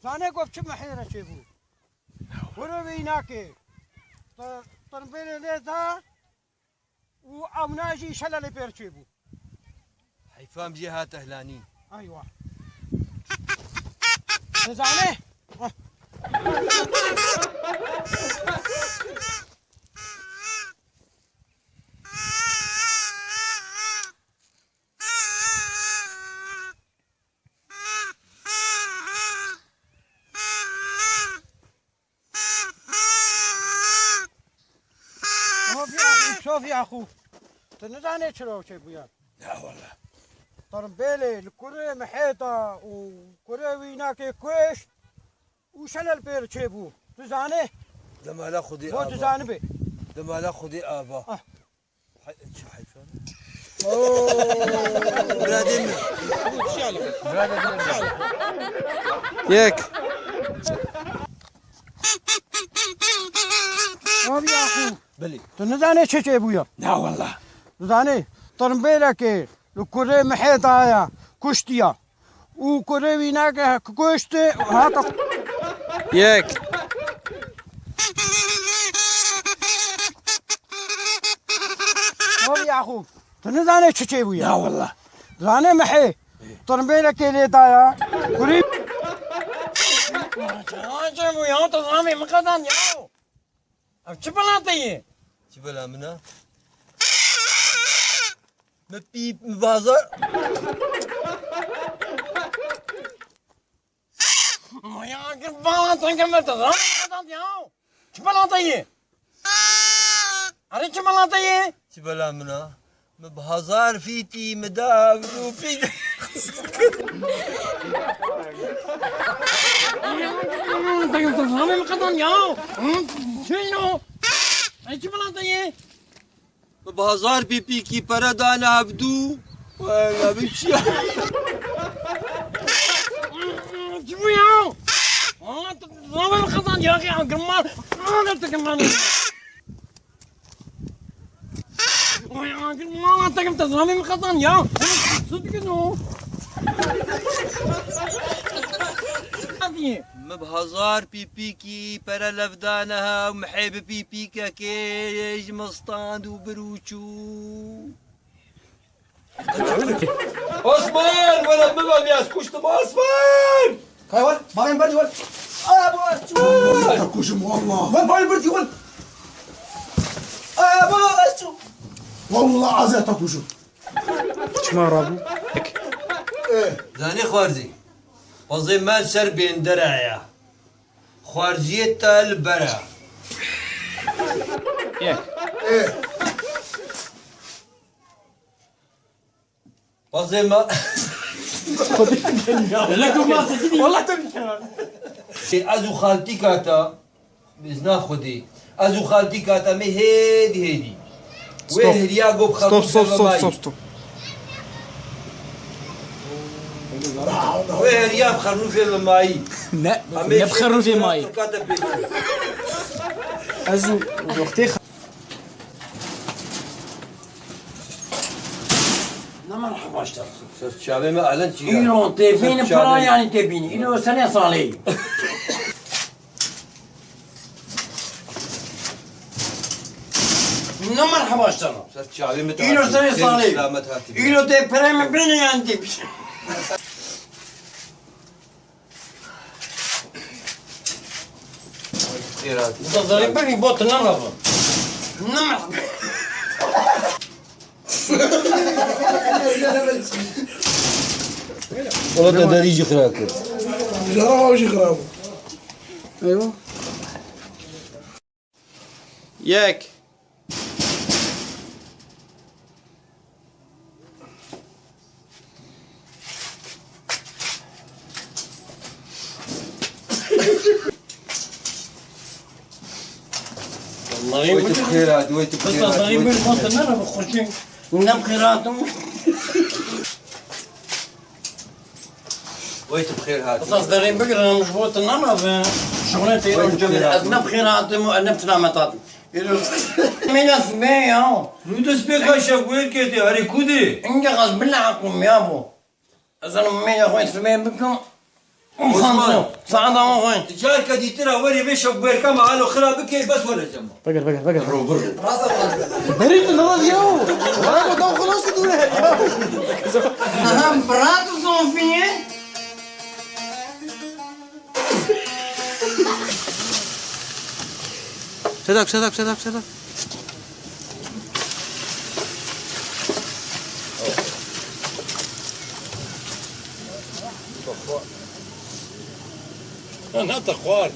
زانه گفت چه محیره چه بود برو بینا که تنبیل لیزا و امناجی شلل پیر چه بود حیفام جهة تهلانين ايوه زانه شوف يا اخو تنزاني شلو شي بويا لا والله طرمبيلي الكرة محيطة وكرة ويناك كويش وشلل بير تشيبو تزاني لما لا خذي هو تزاني بي لما لا خذي ابا شو حيفهم برادم ياك يا اخو بلي تنزاني شي بويا لا والله تزاني طرمبيلة كي الكرة محيطة يا كشتيا وكرة ويناك كشت هاتا ياك يا اخو تنزاني شي بويا لا والله زاني محي طرمبيلة كي ليتا كريم يا تزامي مقدان يا شو بلاتي شو بلا منا مبيب مبازر يا قربان تنكمل تزامي مقدان يا شو بلاتي أريد شو بلاتي شو بلا منا مبهزار فيتي مدام روبي تزامي مقدان يا شنو أريد شو بلاتي مبهزار بيبي كي بردان عبدو وانا بمشي شوفوا يا والله تزامي مقدان يا أخي قرمان أنا تكمل يا قرمان أنت كم تزامي مقدان يا صدق إنه مبهزار بيبي كي برا لفدانها ومحيب بيبي كاكيج مستاند وبروشو عثمان ولا ببغى يا كشت عثمان هاي ول باين بردي ول ابو تكوشم والله ول باين بردي ول ابو اشو والله عزيز تكوشم شما رابو ايه زاني خوارزي وظيمان سربين درعيا خوارزية البرع ياك ايه وظيمان لكم ما سجدي والله تنكر ازو خالتي كاتا بزنا خدي ازو خالتي كاتا مي هيدي وهريا قوب ستوب ستوب ستوب ستوب ستوب وهريا بخرنو في الماي لا بخروا في ماي كاتا بيتو ازو وقتي مرحبا اشتر شابي ما اعلن شيء إيرو تبين برا يعني تبين إيرو سنة صالي نو مرحبا اشتر شابي متى إيرو سنة صالي إيرو تبين من بين يعني تبين تظهرين بني بوت نرفض نو مرحبا والله ده يجي خراك جرابه وش خرابه ايوه ياك ويت بخيرات ويت بخيرات تظهرين بني بوت نرفض خشين نم خيراتهم ويت بخير هات تصدرين بقرا مش بوت النمط شغلتي اذنب خيرات اذنب تنامطات مين اسمي يا نودو سبيكا شاكوير كيتي هاري كودي انت غصب بالله عنكم يا ابو اذا مين يا اخوي اسمي بكم عثمان صعد وين؟ جار كدي ترى وري بيشوف بيركا معاله خرا بكي بس ولا جمع بقر بقر بقر راسك بريد النظر يو ده خلاص دول اهم براتو صوفيه شدك انا تخوار